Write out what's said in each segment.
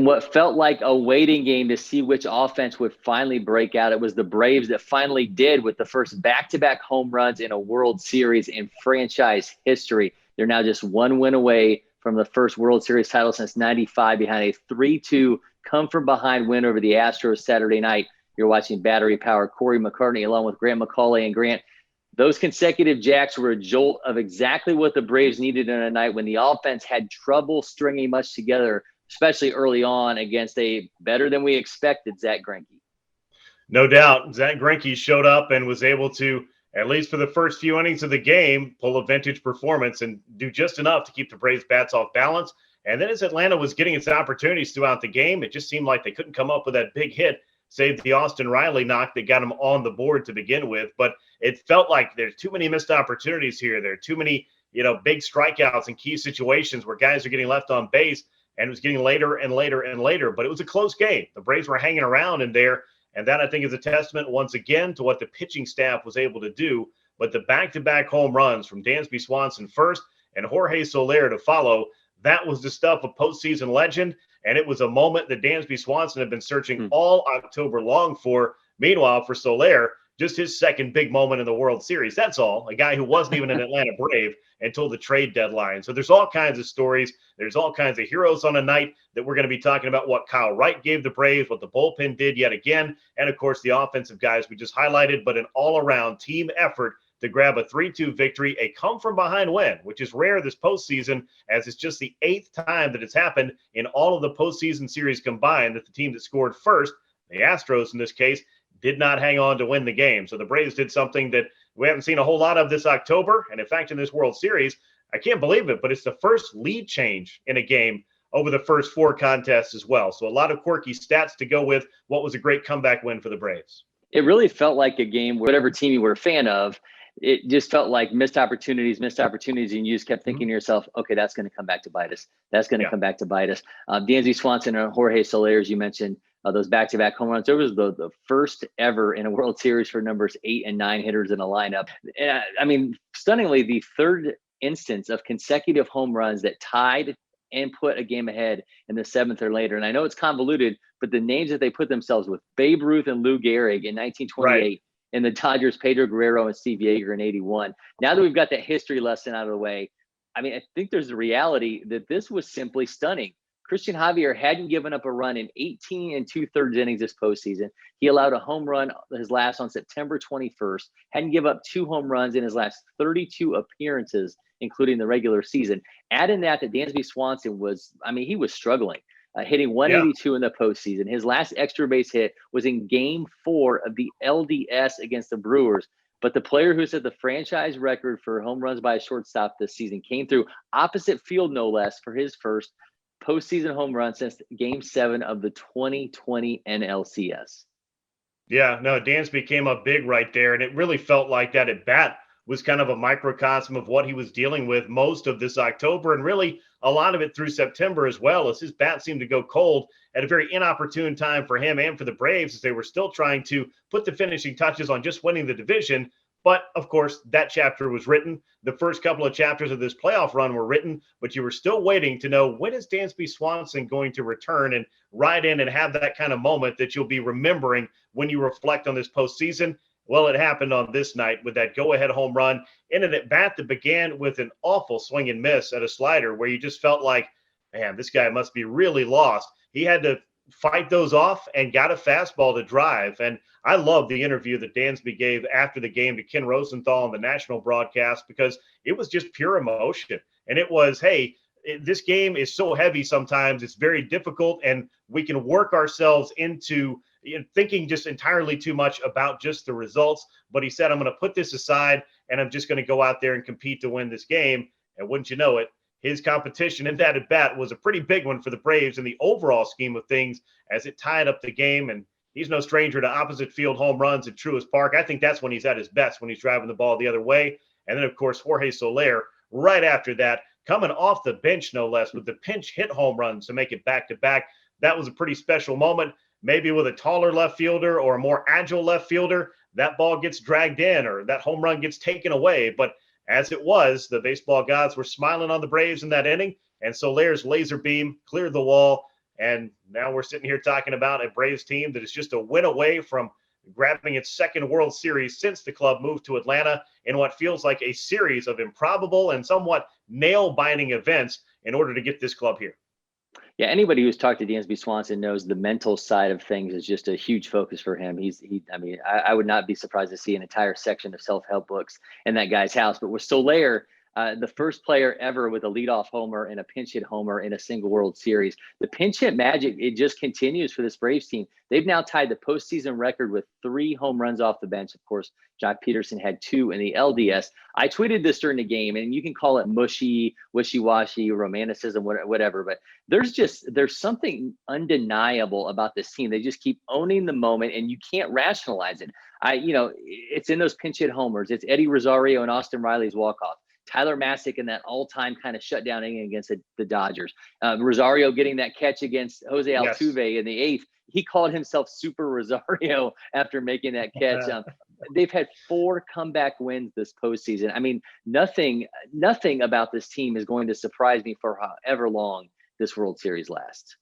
in what felt like a waiting game to see which offense would finally break out. It was the Braves that finally did, with the first back-to-back home runs in a World Series in franchise history. They're now just one win away from the first World Series title since '95, behind a 3-2 come-from-behind win over the Astros Saturday night. You're watching battery-powered Cory McCartney along with Grant McAuley. And Grant, those consecutive jacks were a jolt of exactly what the Braves needed in a night when the offense had trouble stringing much together, especially early on against a better than we expected Zack Greinke. No doubt. Zack Greinke showed up and was able to, at least for the first few innings of the game, pull a vintage performance and do just enough to keep the Braves' bats off balance. And then as Atlanta was getting its opportunities throughout the game, it just seemed like they couldn't come up with that big hit, save the Austin Riley knock that got him on the board to begin with. But it felt like there's too many missed opportunities here. There are too many, big strikeouts in key situations where guys are getting left on base, and it was getting later and later and later. But it was a close game. The Braves were hanging around in there, and that, I think, is a testament once again to what the pitching staff was able to do. But the back-to-back home runs from Dansby Swanson first and Jorge Soler to follow, that was the stuff of postseason legend, and it was a moment that Dansby Swanson had been searching all October long for. Meanwhile, for Soler, just his second big moment in the World Series. That's all. A guy who wasn't even an Atlanta Brave until the trade deadline. So there's all kinds of stories. There's all kinds of heroes on a night that we're going to be talking about, what Kyle Wright gave the Braves, what the bullpen did yet again, and, of course, the offensive guys we just highlighted, but an all-around team effort to grab a 3-2 victory, a come-from-behind win, which is rare this postseason, as it's just the 8th time that it's happened in all of the postseason series combined that the team that scored first, the Astros in this case, did not hang on to win the game. So the Braves did something that we haven't seen a whole lot of this October, and in fact in this World Series, I can't believe it, but it's the first lead change in a game over the first 4 contests as well. So a lot of quirky stats to go with what was a great comeback win for the Braves. It really felt like a game where whatever team you were a fan of, it just felt like missed opportunities, and you just kept thinking to yourself, okay, that's going to come back to bite us. That's going to come back to bite us. Dansby Swanson and Jorge Soler, as you mentioned, those back-to-back home runs. It was the first ever in a World Series for numbers 8 and 9 hitters in a lineup. And, I mean, stunningly, the third instance of consecutive home runs that tied and put a game ahead in the 7th or later. And I know it's convoluted, but the names that they put themselves with, Babe Ruth and Lou Gehrig in 1928, and the Dodgers, Pedro Guerrero and Steve Yeager in 81. Now that we've got that history lesson out of the way, I mean, I think there's a reality that this was simply stunning. Christian Javier hadn't given up a run in 18 2/3 innings this postseason. He allowed a home run, his last on September 21st, hadn't given up 2 home runs in his last 32 appearances, including the regular season. Add in that Dansby Swanson he was struggling. Hitting 182 in the postseason. His last extra base hit was in Game 4 of the LDS against the Brewers. But the player who set the franchise record for home runs by a shortstop this season came through opposite field, no less, for his first postseason home run since Game 7 of the 2020 NLCS. Yeah, no, Dansby came up big right there, and it really felt like that at bat was kind of a microcosm of what he was dealing with most of this October, and really a lot of it through September as well, as his bat seemed to go cold at a very inopportune time for him and for the Braves, as they were still trying to put the finishing touches on just winning the division. But, of course, that chapter was written. The first couple of chapters of this playoff run were written, but you were still waiting to know, when is Dansby Swanson going to return and ride in and have that kind of moment that you'll be remembering when you reflect on this postseason? Well, it happened on this night with that go-ahead home run in an at-bat that began with an awful swing and miss at a slider where you just felt like, man, this guy must be really lost. He had to fight those off and got a fastball to drive. And I love the interview that Dansby gave after the game to Ken Rosenthal on the national broadcast, because it was just pure emotion. And it was, hey, this game is so heavy sometimes, it's very difficult, and we can work ourselves into thinking just entirely too much about just the results. But he said, I'm going to put this aside, and I'm just going to go out there and compete to win this game. And wouldn't you know it, his competition in that at-bat was a pretty big one for the Braves in the overall scheme of things, as it tied up the game. And he's no stranger to opposite field home runs at Truist Park. I think that's when he's at his best, when he's driving the ball the other way. And then, of course, Jorge Soler right after that, coming off the bench, no less, with the pinch hit home runs to make it back-to-back. That was a pretty special moment. Maybe with a taller left fielder or a more agile left fielder, that ball gets dragged in or that home run gets taken away. But as it was, the baseball gods were smiling on the Braves in that inning, and Soler's laser beam cleared the wall, And now we're sitting here talking about a Braves team that is just a win away from grabbing its second World Series since the club moved to Atlanta in what feels like a series of improbable and somewhat nail-biting events in order to get this club here. Yeah, anybody who's talked to Dansby Swanson knows the mental side of things is just a huge focus for him. I would not be surprised to see an entire section of self-help books in that guy's house. But with Soler, the first player ever with a leadoff homer and a pinch hit homer in a single World Series. The pinch hit magic, it just continues for this Braves team. They've now tied the postseason record with 3 home runs off the bench. Of course, Jock Peterson had 2 in the LDS. I tweeted this during the game, and you can call it mushy, wishy-washy, romanticism, whatever, but there's something undeniable about this team. They just keep owning the moment, and you can't rationalize it. It's in those pinch hit homers. It's Eddie Rosario and Austin Riley's walk-off. Tyler Masick in that all-time kind of shutdown inning against the Dodgers. Rosario getting that catch against Jose Altuve in the 8th. He called himself Super Rosario after making that catch. They've had 4 comeback wins this postseason. I mean, nothing about this team is going to surprise me for however long this World Series lasts.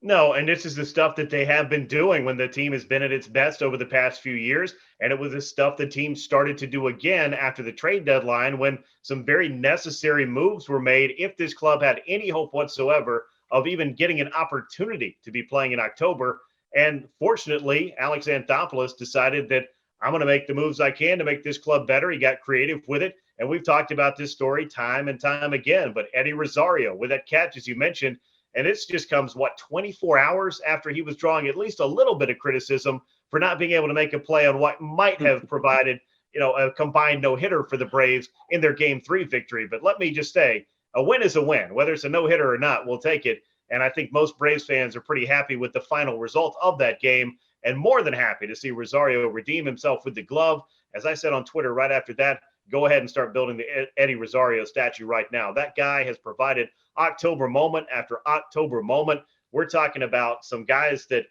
No, and this is the stuff that they have been doing when the team has been at its best over the past few years. And it was the stuff the team started to do again after the trade deadline when some very necessary moves were made if this club had any hope whatsoever of even getting an opportunity to be playing in October. And fortunately, Alex Anthopoulos decided that I'm going to make the moves I can to make this club better. He got creative with it. And we've talked about this story time and time again. But Eddie Rosario with that catch, as you mentioned, and it just comes, 24 hours after he was drawing at least a little bit of criticism for not being able to make a play on what might have provided, a combined no-hitter for the Braves in their Game 3 victory. But let me just say, a win is a win. Whether it's a no-hitter or not, we'll take it. And I think most Braves fans are pretty happy with the final result of that game and more than happy to see Rosario redeem himself with the glove. As I said on Twitter right after that, go ahead and start building the Eddie Rosario statue right now. That guy has provided October moment after October moment. We're talking about some guys that,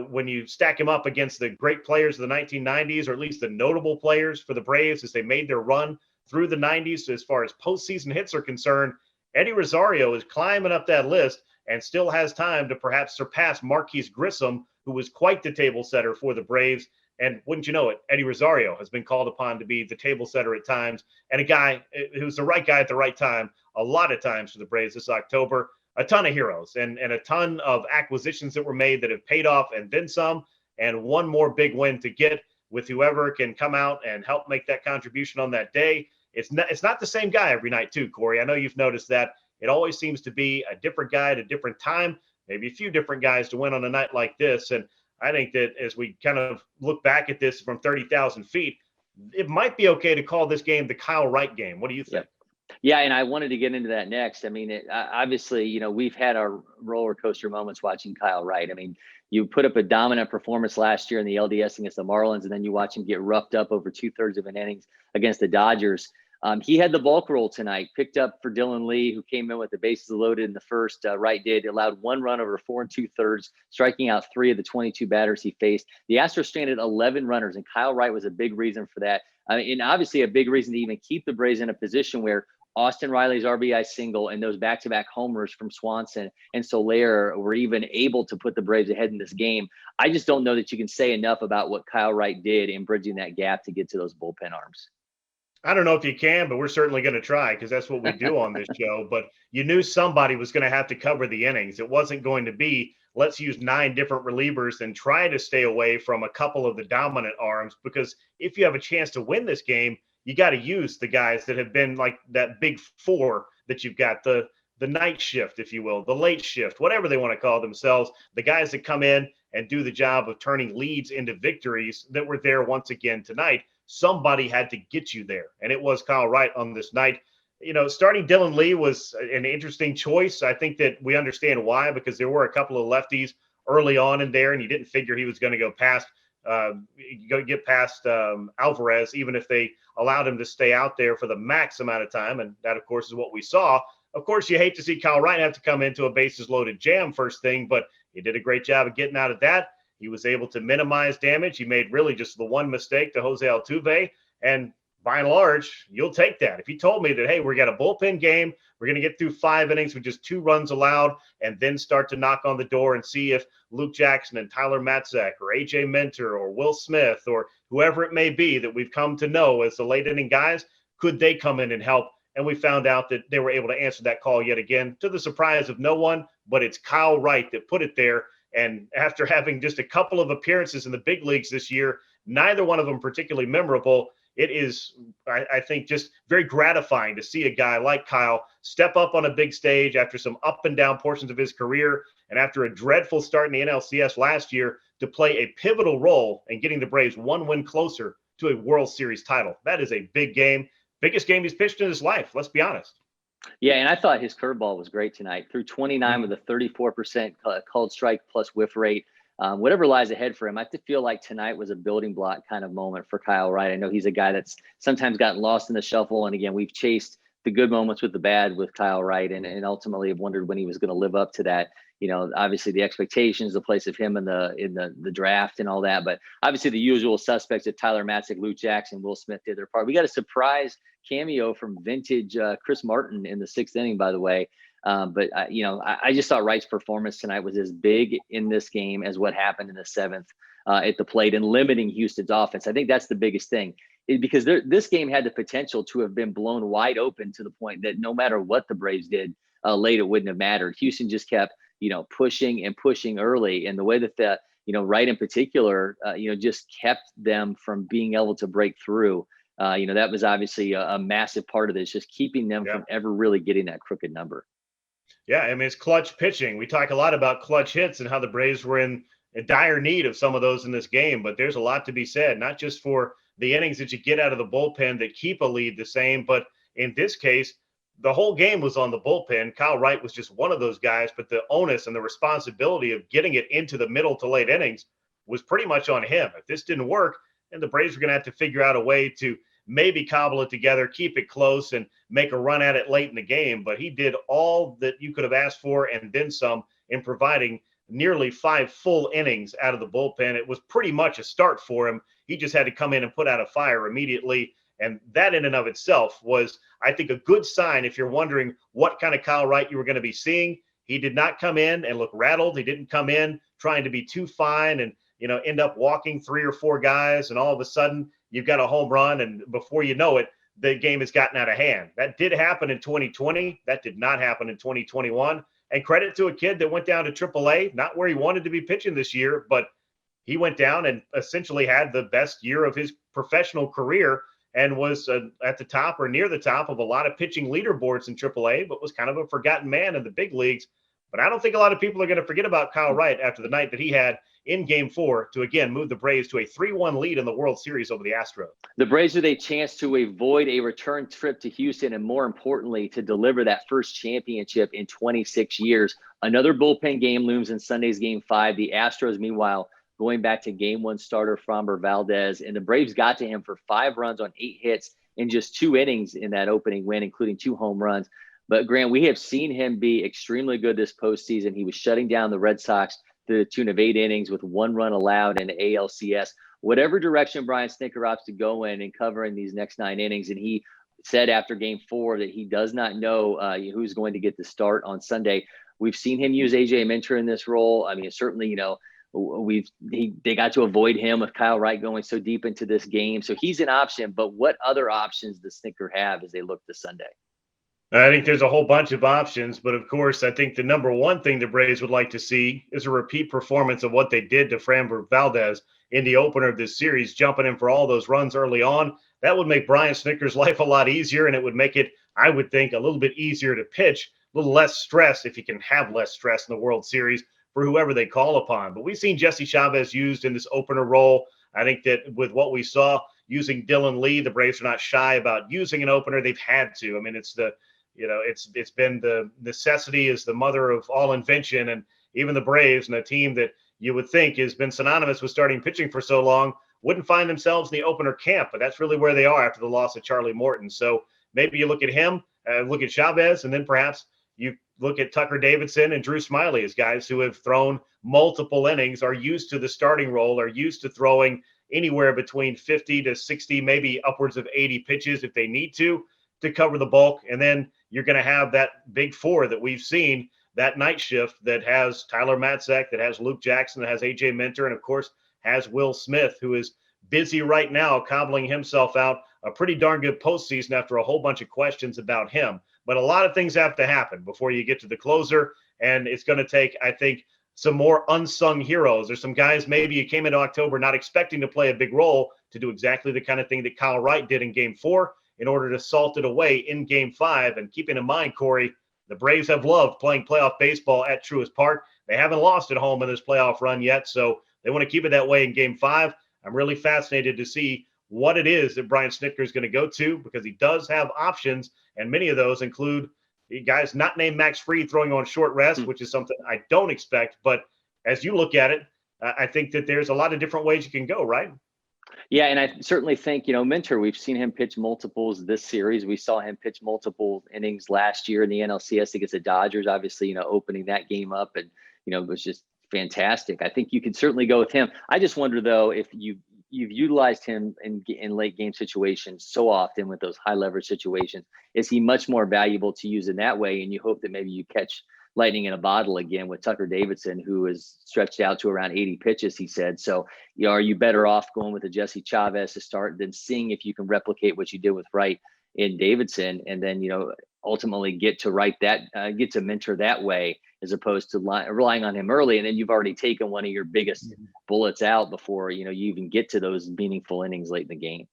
when you stack him up against the great players of the 1990s, or at least the notable players for the Braves as they made their run through the 90s, so as far as postseason hits are concerned, Eddie Rosario is climbing up that list and still has time to perhaps surpass Marquise Grissom, who was quite the table setter for the Braves. And wouldn't you know it, Eddie Rosario has been called upon to be the table setter at times, and a guy who's the right guy at the right time a lot of times for the Braves this October. A ton of heroes and a ton of acquisitions that were made that have paid off and then some, and one more big win to get with whoever can come out and help make that contribution on that day. It's not the same guy every night too, Corey. I know you've noticed that. It always seems to be a different guy at a different time, maybe a few different guys to win on a night like this. And I think that as we kind of look back at this from 30,000 feet, it might be okay to call this game the Kyle Wright game. What do you think? Yeah, and I wanted to get into that next. I mean, obviously, we've had our roller coaster moments watching Kyle Wright. I mean, you put up a dominant performance last year in the LDS against the Marlins, and then you watch him get roughed up over 2/3 of an innings against the Dodgers. He had the bulk role tonight, picked up for Dylan Lee, who came in with the bases loaded in the first. Wright did, allowed 1 run over 4 2/3, striking out 3 of the 22 batters he faced. The Astros stranded 11 runners, and Kyle Wright was a big reason for that. And obviously a big reason to even keep the Braves in a position where Austin Riley's RBI single and those back-to-back homers from Swanson and Soler were even able to put the Braves ahead in this game. I just don't know that you can say enough about what Kyle Wright did in bridging that gap to get to those bullpen arms. I don't know if you can, but we're certainly going to try because that's what we do on this show. But you knew somebody was going to have to cover the innings. It wasn't going to be, let's use 9 different relievers and try to stay away from a couple of the dominant arms, because if you have a chance to win this game, you got to use the guys that have been like that big 4 that you've got, the night shift, if you will, the late shift, whatever they want to call themselves, the guys that come in and do the job of turning leads into victories that were there once again tonight. Somebody had to get you there, and it was Kyle Wright on this night. Starting Dylan Lee was an interesting choice. I think that we understand why, because there were a couple of lefties early on in there, and you didn't figure he was going to get past Alvarez, even if they allowed him to stay out there for the max amount of time. And that, of course, is what we saw. Of course, you hate to see Kyle Wright have to come into a bases loaded jam first thing, but he did a great job of getting out of that. He was able to minimize damage. He made really just the one mistake to Jose Altuve. And by and large, you'll take that. If you told me that, hey, we got a bullpen game, we're going to get through 5 innings with just 2 runs allowed, and then start to knock on the door and see if Luke Jackson and Tyler Matzek or AJ Minter or Will Smith or whoever it may be that we've come to know as the late inning guys, could they come in and help? And we found out that they were able to answer that call yet again, to the surprise of no one, but it's Kyle Wright that put it there. And after having just a couple of appearances in the big leagues this year, neither one of them particularly memorable, it is, I think, just very gratifying to see a guy like Kyle step up on a big stage after some up and down portions of his career, and after a dreadful start in the NLCS last year, to play a pivotal role in getting the Braves 1 win closer to a World Series title. That is a big game. Biggest game he's pitched in his life, let's be honest. Yeah, and I thought his curveball was great tonight. Threw 29 with a 34% called strike plus whiff rate. Whatever lies ahead for him, I feel like tonight was a building block kind of moment for Kyle Wright. I know he's a guy that's sometimes gotten lost in the shuffle. And again, we've chased the good moments with the bad with Kyle Wright, and ultimately have wondered when he was going to live up to that. You know, obviously the expectations, the place of him in the draft and all that. But obviously the usual suspects of Tyler Matzek, Luke Jackson, Will Smith did their part. We got a surprise cameo from vintage Chris Martin in the 6th inning, by the way. But I just thought Wright's performance tonight was as big in this game as what happened in the 7th at the plate and limiting Houston's offense. I think that's the biggest thing, because this game had the potential to have been blown wide open to the point that no matter what the Braves did late, it wouldn't have mattered. Houston just kept, pushing and pushing early, and the way that Wright in particular, just kept them from being able to break through. That was obviously a massive part of this, just keeping them from ever really getting that crooked number. Yeah, I mean, it's clutch pitching. We talk a lot about clutch hits and how the Braves were in dire need of some of those in this game, but there's a lot to be said, not just for the innings that you get out of the bullpen that keep a lead the same, but in this case, the whole game was on the bullpen. Kyle Wright was just one of those guys, but the onus and the responsibility of getting it into the middle to late innings was pretty much on him. If this didn't work, then the Braves were going to have to figure out a way to maybe cobble it together, keep it close, and make a run at it late in the game. But he did all that you could have asked for and then some in providing nearly 5 full innings out of the bullpen. It was pretty much a start for him. He just had to come in and put out a fire immediately. And that in and of itself was, I think, a good sign if you're wondering what kind of Kyle Wright you were going to be seeing. He did not come in and look rattled. He didn't come in trying to be too fine and, end up walking 3 or 4 guys, and all of a sudden you've got a home run, and before you know it, the game has gotten out of hand. That did happen in 2020. That did not happen in 2021. And credit to a kid that went down to AAA, not where he wanted to be pitching this year, but he went down and essentially had the best year of his professional career and was at the top or near the top of a lot of pitching leaderboards in AAA, but was kind of a forgotten man in the big leagues. But I don't think a lot of people are going to forget about Kyle Wright after the night that he had in Game 4 to, again, move the Braves to a 3-1 lead in the World Series over the Astros. The Braves with a chance to avoid a return trip to Houston, and more importantly, to deliver that first championship in 26 years. Another bullpen game looms in Sunday's Game 5. The Astros, meanwhile, going back to Game 1 starter Framber Valdez, and the Braves got to him for 5 runs on 8 hits in just 2 innings in that opening win, including 2 home runs. But, Grant, we have seen him be extremely good this postseason. He was shutting down the Red Sox to the tune of 8 innings with 1 run allowed in the ALCS. Whatever direction Brian Snitker opts to go in and covering these next 9 innings, and he said after Game 4 that he does not know who's going to get the start on Sunday. We've seen him use AJ Minter in this role. I mean, certainly, they got to avoid him with Kyle Wright going so deep into this game. So he's an option, but what other options does Snitker have as they look to Sunday? I think there's a whole bunch of options, but of course, I think the number one thing the Braves would like to see is a repeat performance of what they did to Framber Valdez in the opener of this series, jumping in for all those runs early on. That would make Brian Snitker's life a lot easier, and it would make it, I would think, a little bit easier to pitch, a little less stress if you can have less stress in the World Series for whoever they call upon. But we've seen Jesse Chavez used in this opener role. I think that with what we saw using Dylan Lee, the Braves are not shy about using an opener. They've had to. I mean, it's been the necessity is the mother of all invention, and even the Braves and a team that you would think has been synonymous with starting pitching for so long wouldn't find themselves in the opener camp, but that's really where they are after the loss of Charlie Morton. So maybe you look at him, look at Chavez, and then perhaps you look at Tucker Davidson and Drew Smyly as guys who have thrown multiple innings, are used to the starting role, are used to throwing anywhere between 50 to 60, maybe upwards of 80 pitches if they need to cover the bulk. And then you're going to have that big four that we've seen, that night shift that has Tyler Matzek, that has Luke Jackson, that has AJ Minter, and of course has Will Smith, who is busy right now cobbling himself out a pretty darn good postseason after a whole bunch of questions about him. But a lot of things have to happen before you get to the closer, and it's going to take, I think, some more unsung heroes. There's some guys maybe you came into October not expecting to play a big role to do exactly the kind of thing that Kyle Wright did in Game 4 in order to salt it away in Game 5. And keeping in mind, Corey, the Braves have loved playing playoff baseball at Truist Park. They haven't lost at home in this playoff run yet, so they want to keep it that way in Game 5. I'm really fascinated to see what it is that Brian Snitker is going to go to, because he does have options, and many of those include guys not named Max Fried throwing on short rest, which is something I don't expect. But as you look at it, I think that there's a lot of different ways you can go, right? Yeah, and I certainly think, Minter, we've seen him pitch multiples this series. We saw him pitch multiple innings last year in the NLCS against the Dodgers, obviously, opening that game up, and, it was just fantastic. I think you can certainly go with him. I just wonder, though, if you've utilized him in late game situations so often with those high leverage situations, is he much more valuable to use in that way? And you hope that maybe you catch lightning in a bottle again with Tucker Davidson, who is stretched out to around 80 pitches, he said. So, are you better off going with a Jesse Chavez to start than seeing if you can replicate what you did with Wright in Davidson, and then, ultimately get to Minter that way, as opposed to relying on him early. And then you've already taken one of your biggest bullets out before, you even get to those meaningful innings late in the game.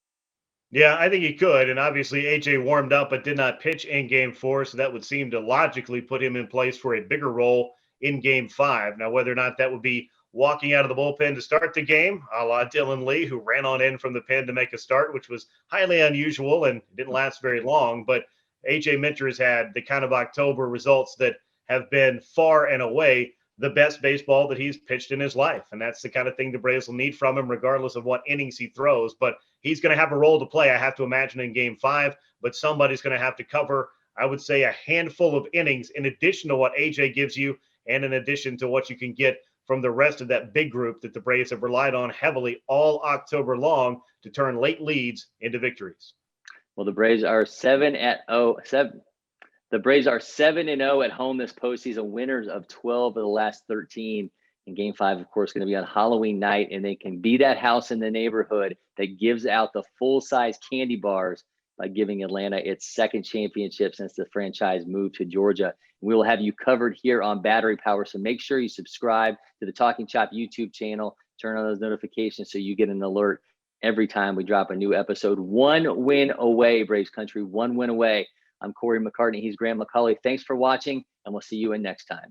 Yeah, I think he could. And obviously AJ warmed up but did not pitch in Game 4. So that would seem to logically put him in place for a bigger role in Game 5. Now, whether or not that would be walking out of the bullpen to start the game, a la Dylan Lee, who ran on in from the pen to make a start, which was highly unusual and didn't last very long. But AJ Minter has had the kind of October results that have been far and away the best baseball that he's pitched in his life. And that's the kind of thing the Braves will need from him, regardless of what innings he throws. But he's going to have a role to play, I have to imagine, in Game 5. But somebody's going to have to cover, I would say, a handful of innings in addition to what AJ gives you, and in addition to what you can get from the rest of that big group that the Braves have relied on heavily all October long to turn late leads into victories. Well, the Braves are 7-0. The Braves are 7-0 at home this postseason, winners of 12 of the last 13. And Game 5, of course, going to be on Halloween night, and they can be that house in the neighborhood that gives out the full-size candy bars by giving Atlanta its second championship since the franchise moved to Georgia. We will have you covered here on Battery Power, so make sure you subscribe to the Talking Chop YouTube channel, turn on those notifications so you get an alert every time we drop a new episode. One win away, Braves country, one win away. I'm Cory McCartney. He's Grant McAuley. Thanks for watching, and we'll see you in next time.